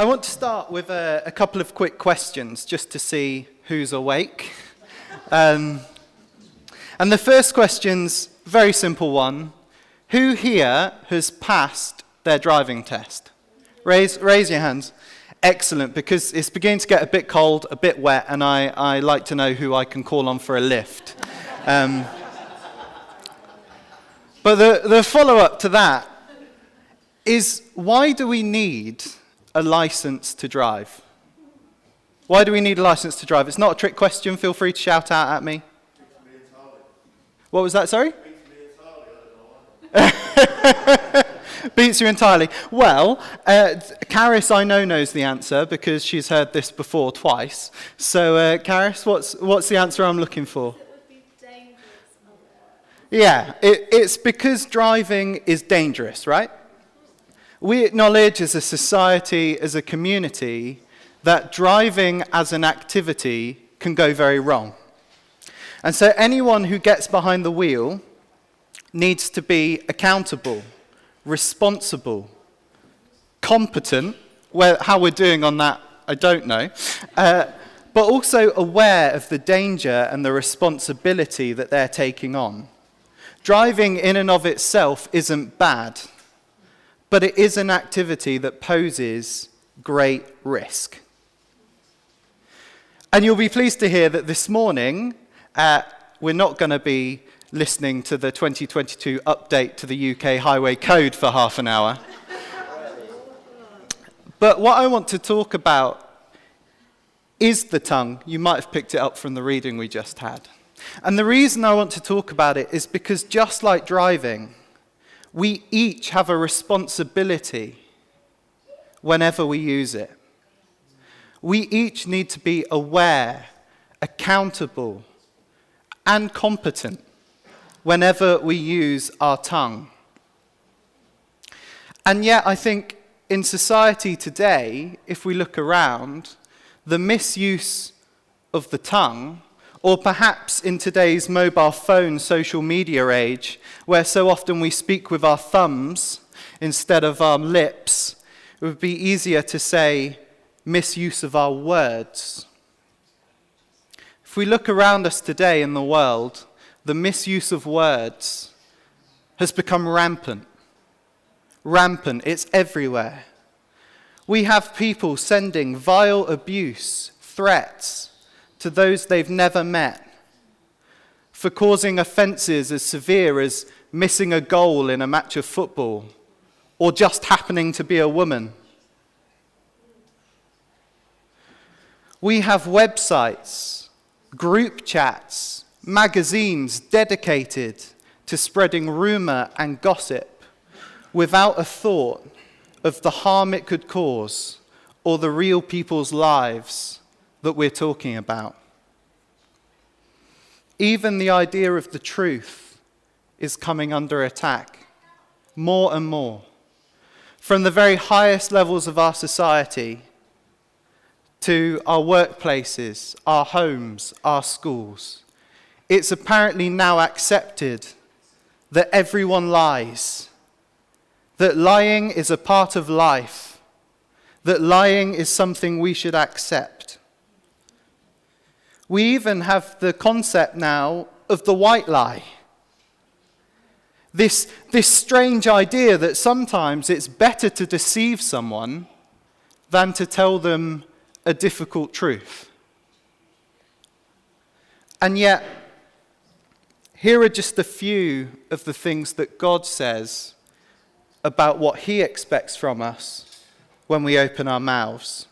I want to start with a couple of quick questions just to see who's awake. And the first question's a very simple one. Who here has passed their driving test? Raise your hands. Excellent, because it's beginning to get a bit cold, a bit wet, and I like to know who I can call on for a lift. But the follow-up to that is, why do we need a license to drive? Why do we need a license to drive? It's not a trick question. Feel free to shout out at me. What was that, sorry? Beats you entirely. Well, Caris, I know, knows the answer because she's heard this before twice. So, Caris, what's the answer I'm looking for? It would be dangerous. Yeah, it's because driving is dangerous, right? We acknowledge as a society, as a community, that driving as an activity can go very wrong. And so anyone who gets behind the wheel needs to be accountable, responsible, competent. How we're doing on that, I don't know. But also aware of the danger and the responsibility that they're taking on. Driving in and of itself isn't bad, but it is an activity that poses great risk. And you'll be pleased to hear that this morning, we're not going to be listening to the 2022 update to the UK Highway Code for half an hour. But what I want to talk about is the tongue. You might have picked it up from the reading we just had. And the reason I want to talk about it is because just like driving, we each have a responsibility whenever we use it. We each need to be aware, accountable, and competent whenever we use our tongue. And yet, I think in society today, if we look around, the misuse of the tongue, or perhaps in today's mobile phone social media age, where so often we speak with our thumbs instead of our lips, it would be easier to say misuse of our words. If we look around us today in the world, the misuse of words has become rampant. Rampant, it's everywhere. We have people sending vile abuse, threats, to those they've never met, for causing offences as severe as missing a goal in a match of football, or just happening to be a woman. We have websites, group chats, magazines dedicated to spreading rumour and gossip without a thought of the harm it could cause or the real people's lives that we're talking about. Even the idea of the truth is coming under attack more and more. From the very highest levels of our society to our workplaces, our homes, our schools, it's apparently now accepted that everyone lies, that lying is a part of life, that lying is something we should accept. We even have the concept now of the white lie. This strange idea that sometimes it's better to deceive someone than to tell them a difficult truth. And yet, here are just a few of the things that God says about what He expects from us when we open our mouths.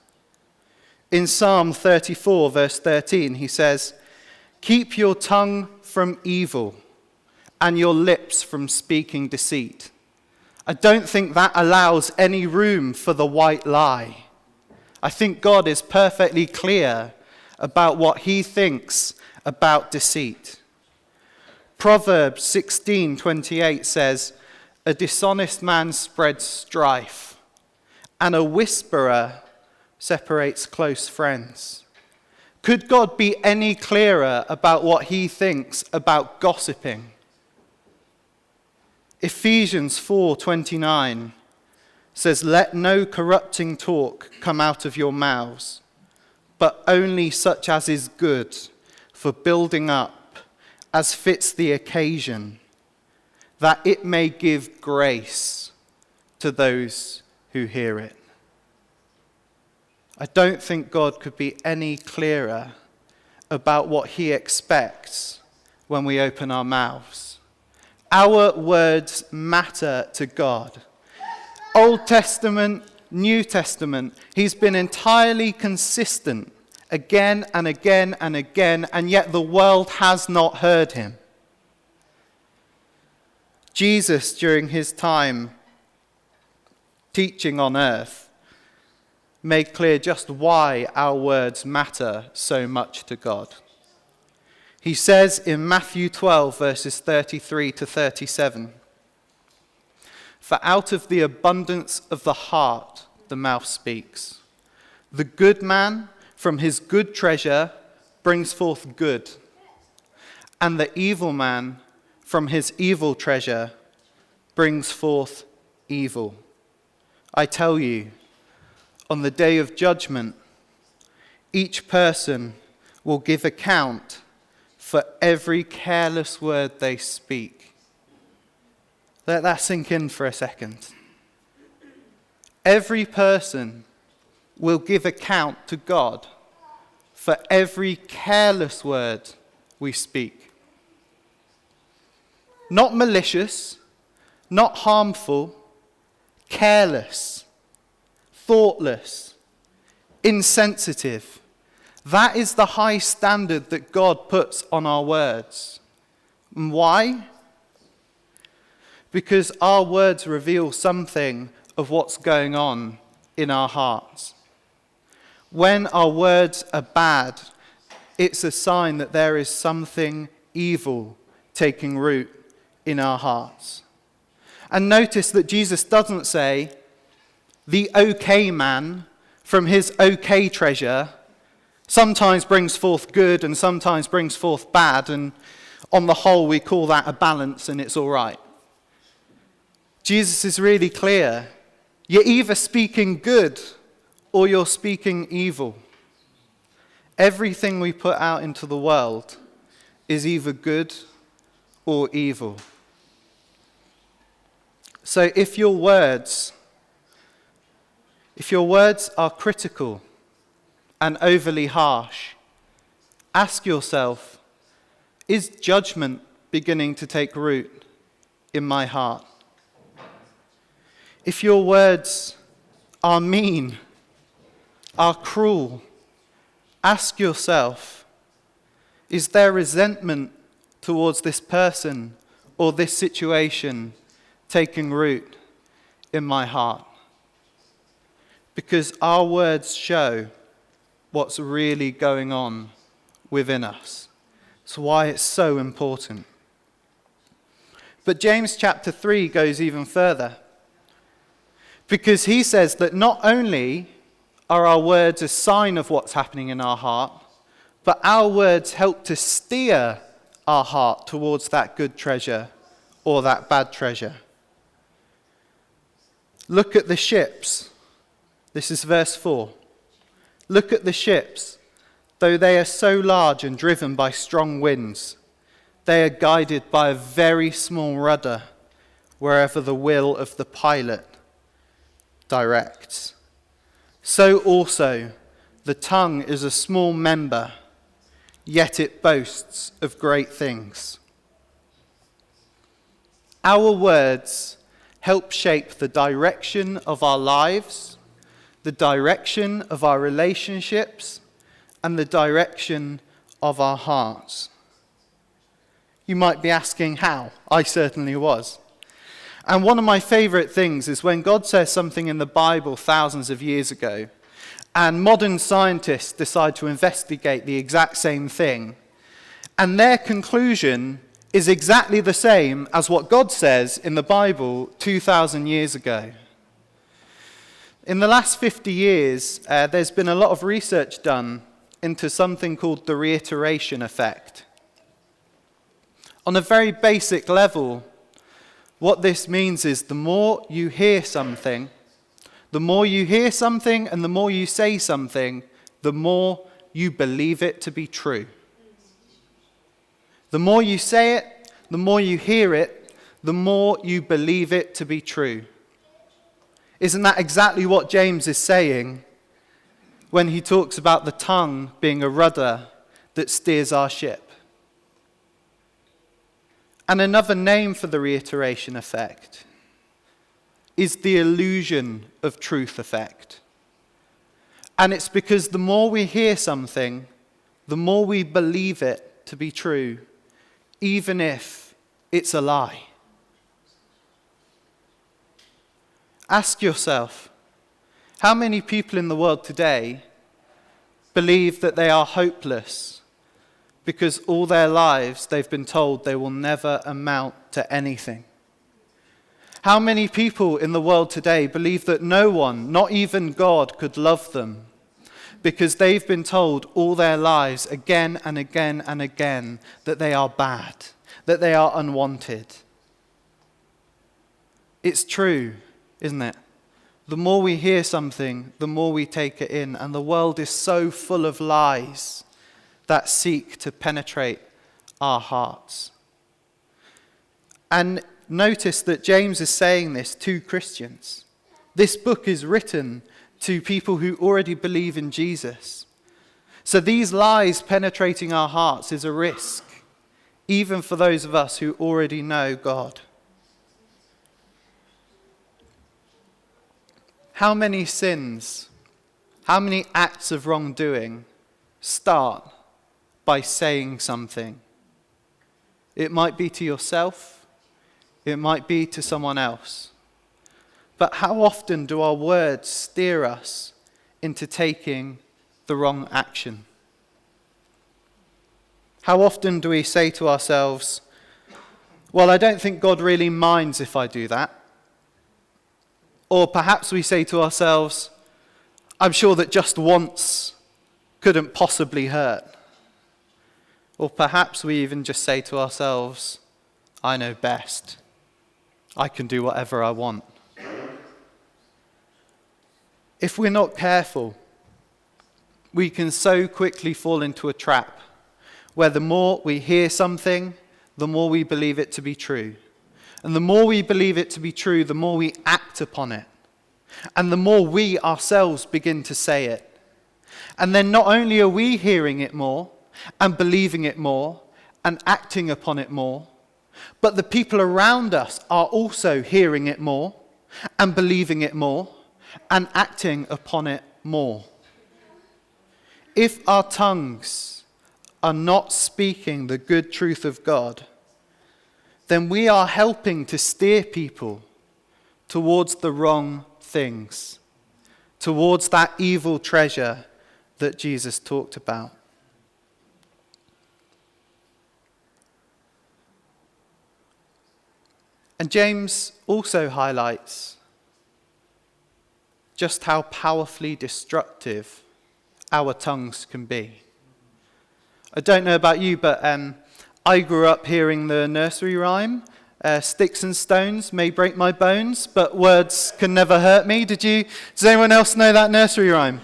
In Psalm 34, verse 13, He says, "Keep your tongue from evil and your lips from speaking deceit." I don't think that allows any room for the white lie. I think God is perfectly clear about what He thinks about deceit. Proverbs 16:28 says, "A dishonest man spreads strife, and a whisperer separates close friends." Could God be any clearer about what He thinks about gossiping? Ephesians 4:29 says, "Let no corrupting talk come out of your mouths, but only such as is good for building up, as fits the occasion, that it may give grace to those who hear it." I don't think God could be any clearer about what he expects when we open our mouths. Our words matter to God. Old Testament, New Testament, he's been entirely consistent again and again and again, and yet the world has not heard him. Jesus, during his time teaching on earth, made clear just why our words matter so much to God. He says in Matthew 12, verses 33 to 37, "For out of the abundance of the heart the mouth speaks. The good man from his good treasure brings forth good, and the evil man from his evil treasure brings forth evil. I tell you, on the day of judgment, each person will give account for every careless word they speak." Let that sink in for a second. Every person will give account to God for every careless word we speak. Not malicious, not harmful, careless, thoughtless, insensitive. That is the high standard that God puts on our words. And why? Because our words reveal something of what's going on in our hearts. When our words are bad, it's a sign that there is something evil taking root in our hearts. And notice that Jesus doesn't say, "The okay man from his okay treasure sometimes brings forth good and sometimes brings forth bad, and on the whole we call that a balance and it's all right." Jesus is really clear. You're either speaking good or you're speaking evil. Everything we put out into the world is either good or evil. So if your words are critical and overly harsh, ask yourself, is judgment beginning to take root in my heart? If your words are mean, are cruel, ask yourself, is there resentment towards this person or this situation taking root in my heart? Because our words show what's really going on within us. It's why it's so important. But James chapter 3 goes even further, because he says that not only are our words a sign of what's happening in our heart, but our words help to steer our heart towards that good treasure or that bad treasure. Look at the ships. This is verse 4. Look at the ships. Though they are so large and driven by strong winds, they are guided by a very small rudder wherever the will of the pilot directs. So also the tongue is a small member, yet it boasts of great things. Our words help shape the direction of our lives, the direction of our relationships, and the direction of our hearts. You might be asking how. I certainly was. And one of my favorite things is when God says something in the Bible thousands of years ago, and modern scientists decide to investigate the exact same thing, and their conclusion is exactly the same as what God says in the Bible 2,000 years ago. In the last 50 years, there's been a lot of research done into something called the reiteration effect. On a very basic level, what this means is the more you hear something, The more you hear something and the more you say something, the more you believe it to be true. The more you say it, the more you hear it, the more you believe it to be true. Isn't that exactly what James is saying when he talks about the tongue being a rudder that steers our ship? And another name for the reiteration effect is the illusion of truth effect. And it's because the more we hear something, the more we believe it to be true, even if it's a lie. Ask yourself, how many people in the world today believe that they are hopeless because all their lives they've been told they will never amount to anything? How many people in the world today believe that no one, not even God, could love them because they've been told all their lives again and again and again that they are bad, that they are unwanted? It's true, isn't it? The more we hear something, the more we take it in, and the world is so full of lies that seek to penetrate our hearts. And notice that James is saying this to Christians. This book is written to people who already believe in Jesus. So these lies penetrating our hearts is a risk, even for those of us who already know God. How many sins, how many acts of wrongdoing start by saying something? It might be to yourself, it might be to someone else. But how often do our words steer us into taking the wrong action? How often do we say to ourselves, well, I don't think God really minds if I do that. Or perhaps we say to ourselves, I'm sure that just once couldn't possibly hurt. Or perhaps we even just say to ourselves, I know best. I can do whatever I want. If we're not careful, we can so quickly fall into a trap where the more we hear something, the more we believe it to be true. And the more we believe it to be true, the more we act upon it. And the more we ourselves begin to say it. And then not only are we hearing it more and believing it more and acting upon it more, but the people around us are also hearing it more and believing it more and acting upon it more. If our tongues are not speaking the good truth of God, then we are helping to steer people towards the wrong things, towards that evil treasure that Jesus talked about. And James also highlights just how powerfully destructive our tongues can be. I don't know about you, but I grew up hearing the nursery rhyme, sticks and stones may break my bones, but words can never hurt me. Does anyone else know that nursery rhyme?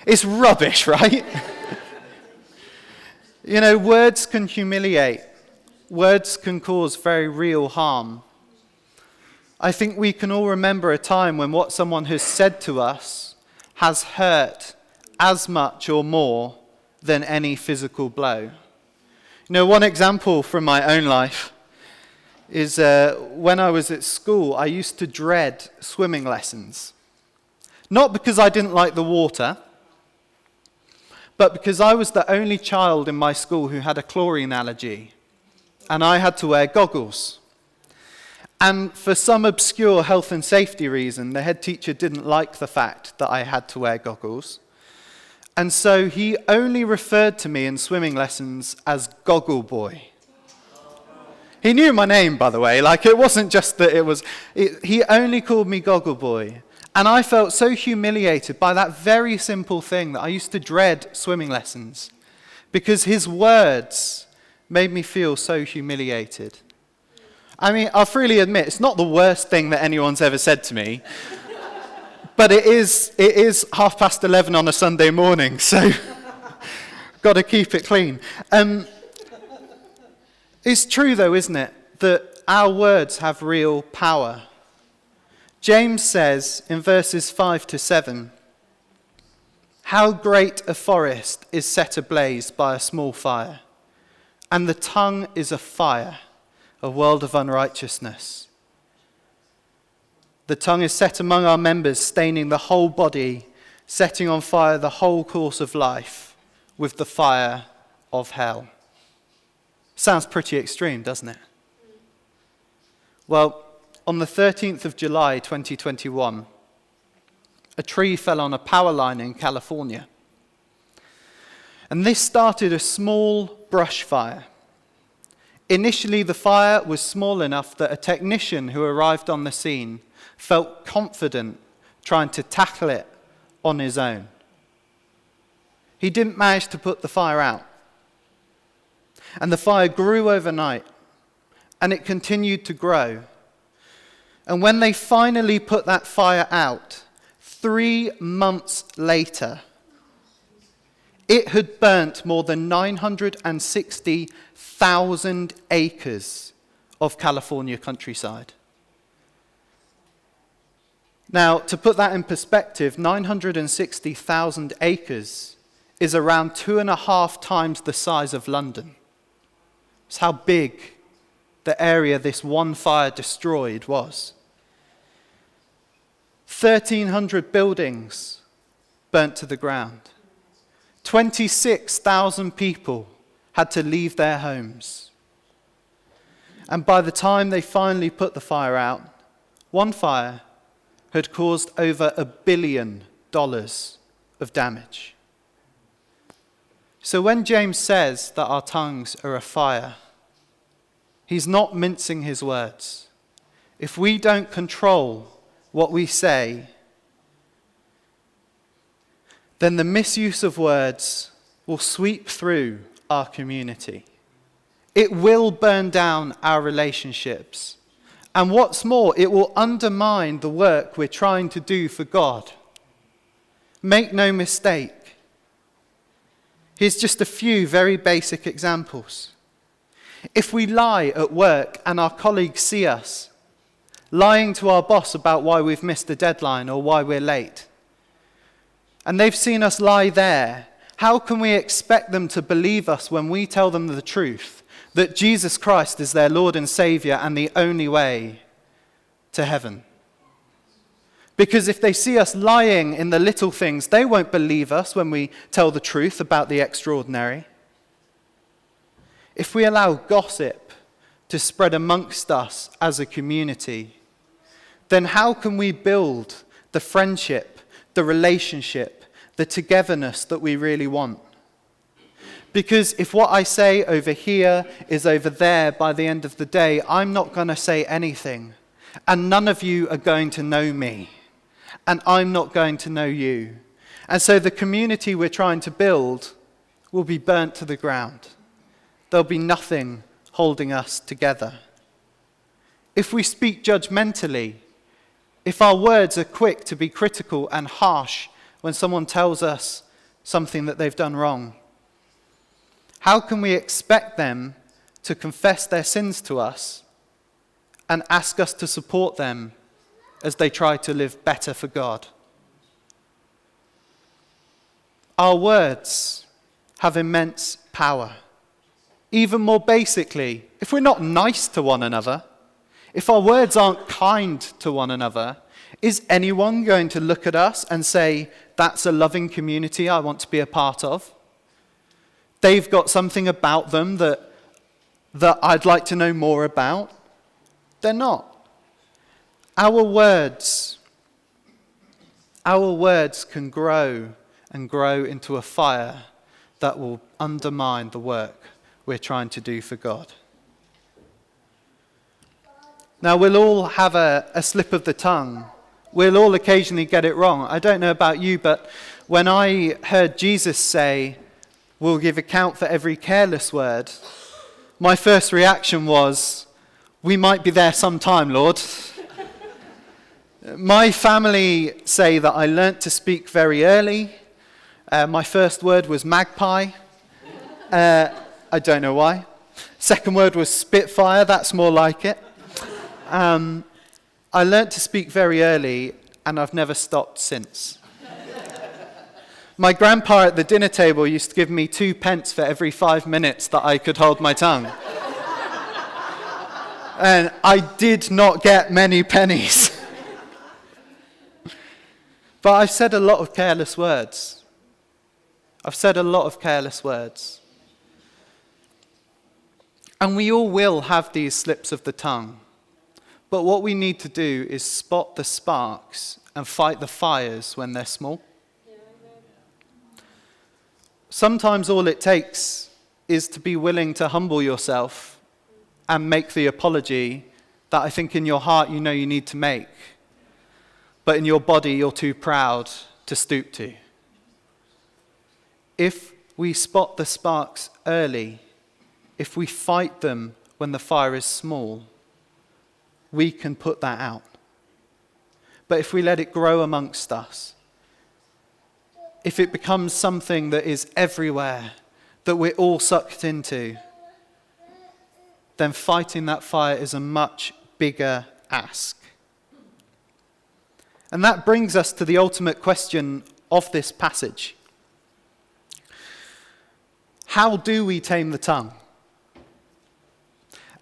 It's rubbish, right? You know, words can humiliate. Words can cause very real harm. I think we can all remember a time when what someone has said to us has hurt as much or more than any physical blow. You know, one example from my own life is when I was at school, I used to dread swimming lessons. Not because I didn't like the water, but because I was the only child in my school who had a chlorine allergy, and I had to wear goggles. And for some obscure health and safety reason, the head teacher didn't like the fact that I had to wear goggles. And so he only referred to me in swimming lessons as Goggle Boy. He knew my name, by the way. Like, it wasn't just that he only called me Goggle Boy. And I felt so humiliated by that very simple thing that I used to dread swimming lessons, because his words made me feel so humiliated. I mean, I'll freely admit, it's not the worst thing that anyone's ever said to me. But it is 11:30 on a Sunday morning, so got to keep it clean. It's true, though, isn't it, that our words have real power. James says in verses 5 to 7, "How great a forest is set ablaze by a small fire, and the tongue is a fire, a world of unrighteousness. The tongue is set among our members, staining the whole body, setting on fire the whole course of life with the fire of hell." Sounds pretty extreme, doesn't it? Well, on the 13th of July 2021, a tree fell on a power line in California. And this started a small brush fire. Initially, the fire was small enough that a technician who arrived on the scene felt confident trying to tackle it on his own. He didn't manage to put the fire out. And the fire grew overnight, and it continued to grow. And when they finally put that fire out, 3 months later, it had burnt more than 960,000 acres of California countryside. Now, to put that in perspective, 960,000 acres is around 2.5 times the size of London. It's how big the area this one fire destroyed was. 1,300 buildings burnt to the ground. 26,000 people had to leave their homes. And by the time they finally put the fire out, one fire had caused over $1 billion of damage. So when James says that our tongues are a fire, he's not mincing his words. If we don't control what we say, then the misuse of words will sweep through our community. It will burn down our relationships. And what's more, it will undermine the work we're trying to do for God. Make no mistake. Here's just a few very basic examples. If we lie at work and our colleagues see us, lying to our boss about why we've missed a deadline or why we're late, and they've seen us lie there, how can we expect them to believe us when we tell them the truth, that Jesus Christ is their Lord and Savior and the only way to heaven? Because if they see us lying in the little things, they won't believe us when we tell the truth about the extraordinary. If we allow gossip to spread amongst us as a community, then how can we build the friendship, the relationship, the togetherness that we really want? Because if what I say over here is over there by the end of the day, I'm not going to say anything. And none of you are going to know me. And I'm not going to know you. And so the community we're trying to build will be burnt to the ground. There'll be nothing holding us together. If we speak judgmentally, if our words are quick to be critical and harsh when someone tells us something that they've done wrong, how can we expect them to confess their sins to us and ask us to support them as they try to live better for God? Our words have immense power. Even more basically, if we're not nice to one another, if our words aren't kind to one another, is anyone going to look at us and say, that's a loving community I want to be a part of? They've got something about them that I'd like to know more about? They're not. Our words can grow and grow into a fire that will undermine the work we're trying to do for God. Now, we'll all have a slip of the tongue. We'll all occasionally get it wrong. I don't know about you, but when I heard Jesus say, we'll give account for every careless word, my first reaction was, we might be there sometime, Lord. My family say that I learnt to speak very early. My first word was magpie. I don't know why. Second word was spitfire. That's more like it. I learnt to speak very early, and I've never stopped since. My grandpa at the dinner table used to give me 2 pence for every 5 minutes that I could hold my tongue. And I did not get many pennies. But I've said a lot of careless words. I've said a lot of careless words. And we all will have these slips of the tongue. But what we need to do is spot the sparks and fight the fires when they're small. Sometimes all it takes is to be willing to humble yourself and make the apology that I think in your heart you know you need to make, but in your body you're too proud to stoop to. If we spot the sparks early, if we fight them when the fire is small, we can put that out. But if we let it grow amongst us, if it becomes something that is everywhere, that we're all sucked into, then fighting that fire is a much bigger ask. And that brings us to the ultimate question of this passage. How do we tame the tongue?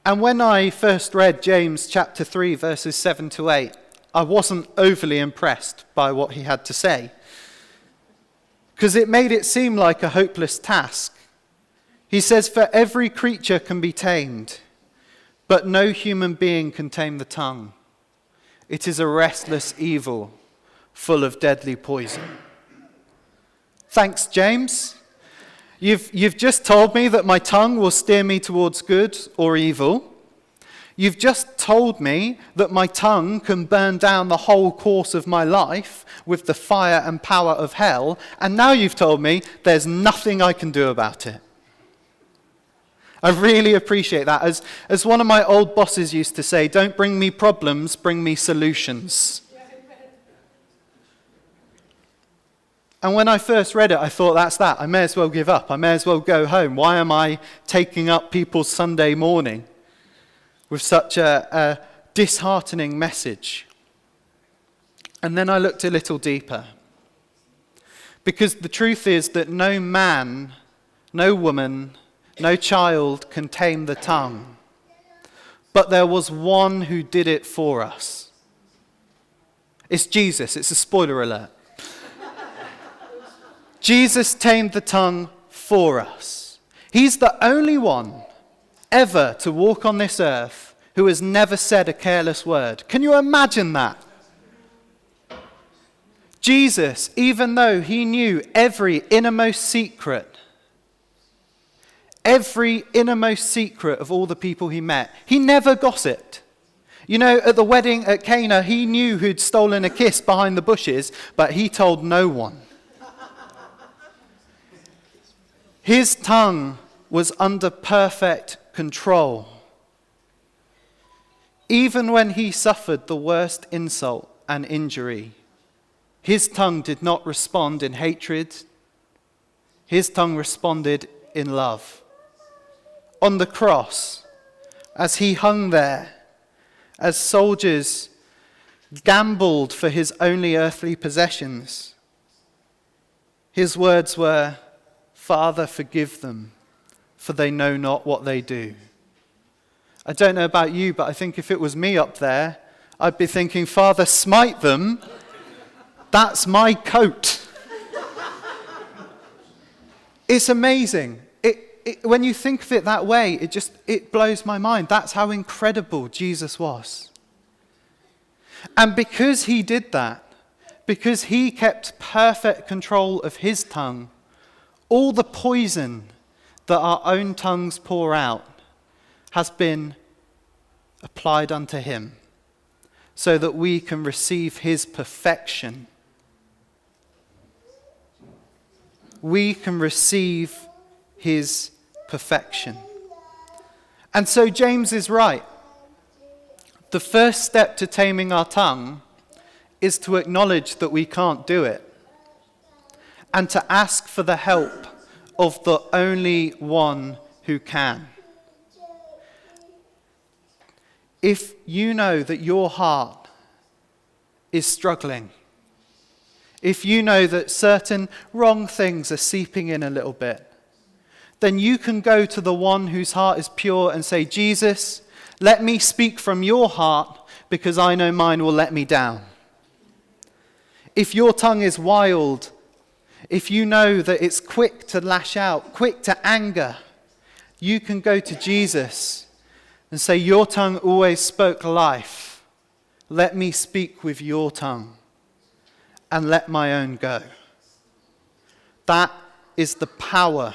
And when I first read James chapter 3, verses 7 to 8, I wasn't overly impressed by what he had to say, because it made it seem like a hopeless task. He says, "For every creature can be tamed, but no human being can tame the tongue. It is a restless evil, full of deadly poison." Thanks, James. You've just told me that my tongue will steer me towards good or evil. You've just told me that my tongue can burn down the whole course of my life with the fire and power of hell. And now you've told me there's nothing I can do about it. I really appreciate that. As one of my old bosses used to say, don't bring me problems, bring me solutions. And when I first read it, I thought, that's that. I may as well give up. I may as well go home. Why am I taking up people's Sunday morning with such a disheartening message? And then I looked a little deeper. Because the truth is that no man, no woman, no child can tame the tongue. But there was one who did it for us. It's Jesus. It's a spoiler alert. Jesus tamed the tongue for us. He's the only one ever to walk on this earth who has never said a careless word. Can you imagine that? Jesus, even though he knew every innermost secret of all the people he met, he never gossiped. You know, at the wedding at Cana, he knew who'd stolen a kiss behind the bushes, but he told no one. His tongue was under perfect control. Even when he suffered the worst insult and injury, his tongue did not respond in hatred. His tongue responded in love. On the cross, as he hung there, as soldiers gambled for his only earthly possessions, his words were, "Father, forgive them, for they know not what they do." I don't know about you, but I think if it was me up there, I'd be thinking, "Father, smite them. That's my coat." It's amazing. When you think of it that way, it blows my mind. That's how incredible Jesus was. And because he did that, because he kept perfect control of his tongue, all the poison that our own tongues pour out has been applied unto him, so that we can receive his perfection. We can receive his perfection. And so James is right. The first step to taming our tongue is to acknowledge that we can't do it and to ask for the help of the only one who can. If you know that your heart is struggling, if you know that certain wrong things are seeping in a little bit, then you can go to the one whose heart is pure and say, Jesus, let me speak from your heart because I know mine will let me down. If your tongue is wild, if you know that it's quick to lash out, quick to anger, you can go to Jesus and say, your tongue always spoke life. Let me speak with your tongue and let my own go. That is the power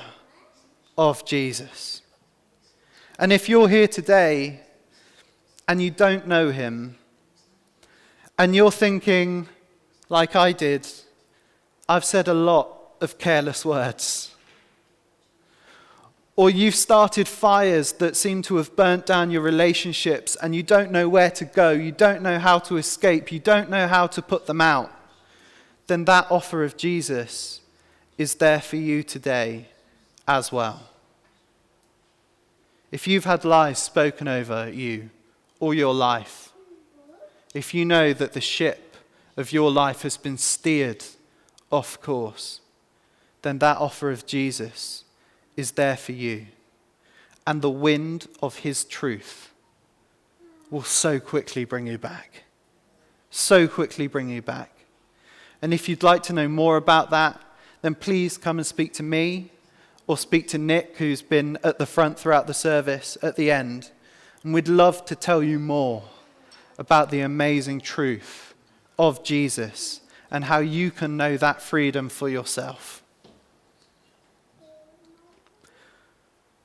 of Jesus. And if you're here today and you don't know him, and you're thinking, like I did, I've said a lot of careless words, or you've started fires that seem to have burnt down your relationships and you don't know where to go, you don't know how to escape, you don't know how to put them out, then that offer of Jesus is there for you today as well. If you've had lies spoken over you all your life, if you know that the ship of your life has been steered off course, then that offer of Jesus is there for you. And the wind of his truth will so quickly bring you back. So quickly bring you back. And if you'd like to know more about that, then please come and speak to me or speak to Nick, who's been at the front throughout the service at the end. And we'd love to tell you more about the amazing truth of Jesus and how you can know that freedom for yourself.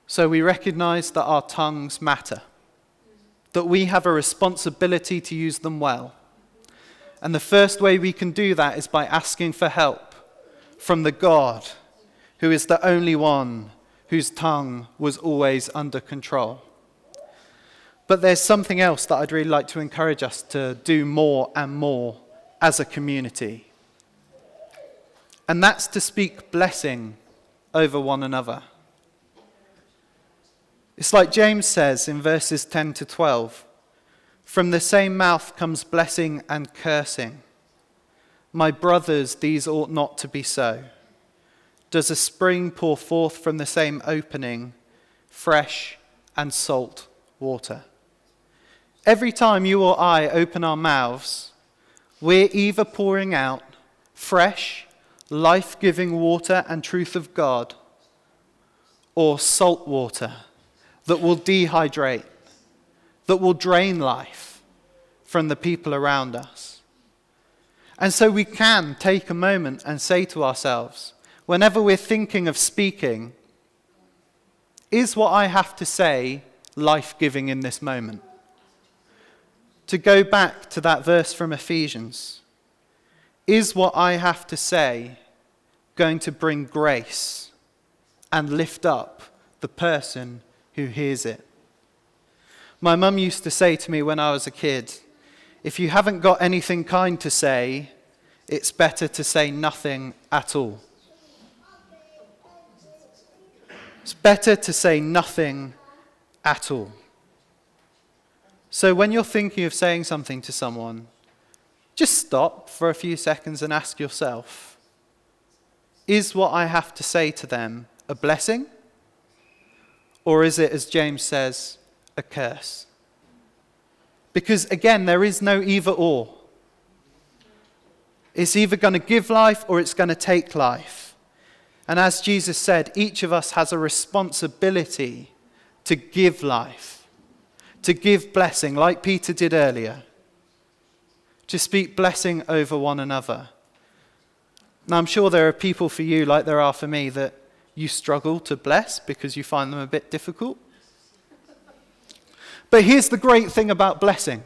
So we recognize that our tongues matter, that we have a responsibility to use them well. And the first way we can do that is by asking for help from the God who is the only one whose tongue was always under control. But there's something else that I'd really like to encourage us to do more and more as a community. And that's to speak blessing over one another. It's like James says in verses 10 to 12, from the same mouth comes blessing and cursing. My brothers, these ought not to be so. Does a spring pour forth from the same opening, fresh and salt water? Every time you or I open our mouths, we're either pouring out fresh, life-giving water and truth of God, or salt water that will dehydrate, that will drain life from the people around us. And so we can take a moment and say to ourselves, whenever we're thinking of speaking, is what I have to say life-giving in this moment? To go back to that verse from Ephesians, is what I have to say going to bring grace and lift up the person who hears it? My mum used to say to me when I was a kid, if you haven't got anything kind to say, it's better to say nothing at all. It's better to say nothing at all. So when you're thinking of saying something to someone, just stop for a few seconds and ask yourself, is what I have to say to them a blessing? Or is it, as James says, a curse? Because again, there is no either or. It's either going to give life or it's going to take life. And as Jesus said, each of us has a responsibility to give life, to give blessing, like Peter did earlier, to speak blessing over one another. Now, I'm sure there are people for you, like there are for me, that you struggle to bless because you find them a bit difficult. But here's the great thing about blessing.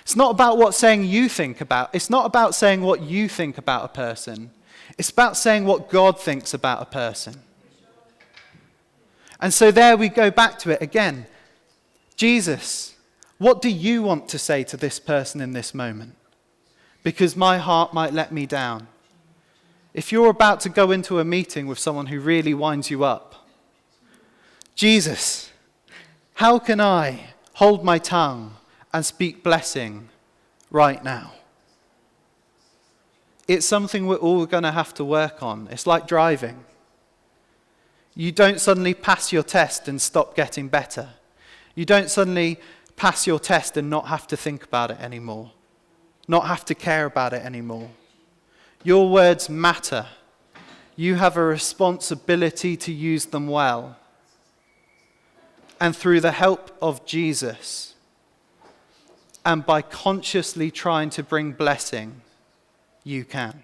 It's not about what saying you think about. It's not about saying what you think about a person. It's about saying what God thinks about a person. And so there we go back to it again. Jesus, what do you want to say to this person in this moment? because my heart might let me down. If you're about to go into a meeting with someone who really winds you up, Jesus, how can I hold my tongue and speak blessing right now? It's something we're all going to have to work on. It's like driving. You don't suddenly pass your test and stop getting better. You don't suddenly pass your test and not have to think about it anymore, not have to care about it anymore. Your words matter. You have a responsibility to use them well. And through the help of Jesus, and by consciously trying to bring blessing, you can.